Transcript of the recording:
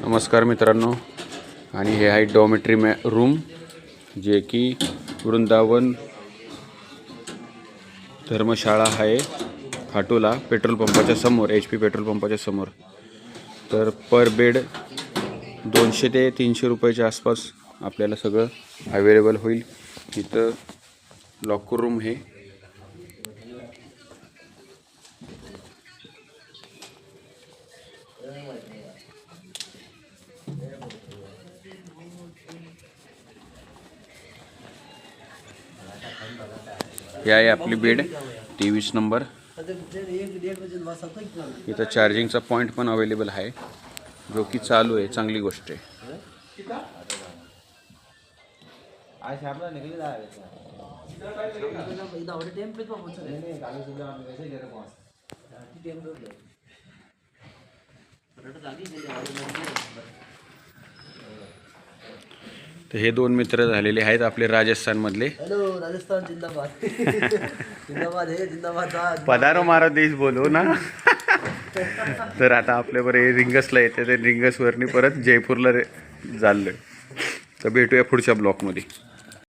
नमस्कार मित्रांनो, आणि हे आहे डॉर्मेटरी रूम, जे की वृंदावन धर्मशाळा आहे खाटूला, पेट्रोल पंपाच्या समोर, HP पेट्रोल पंपाच्या समोर. तर पर बेड 200 ते 300 रुपयाच्या आसपास आपल्याला सगळं अवेलेबल होईल. इथं लॉकर रूम आहे. हे आहे आपली बेड 23 नंबर. इथं चार्जिंगचा पॉईंट पण अवेलेबल आहे, जो की चालू आहे. चांगली गोष्ट आहे. तर हे दोन मित्र झालेले आहेत आपले राजस्थान मधले. हेलो राजस्थान जिंदाबाद. जिंदाबाद हे जिंदाबाद. पधारो मारा देश बोलो ना. तर आता आपल्यावर हे रिंगसला येते, ते रिंगसवरनी परत जयपूरला चाललोय. तर भेटूया पुढच्या ब्लॉकमध्ये.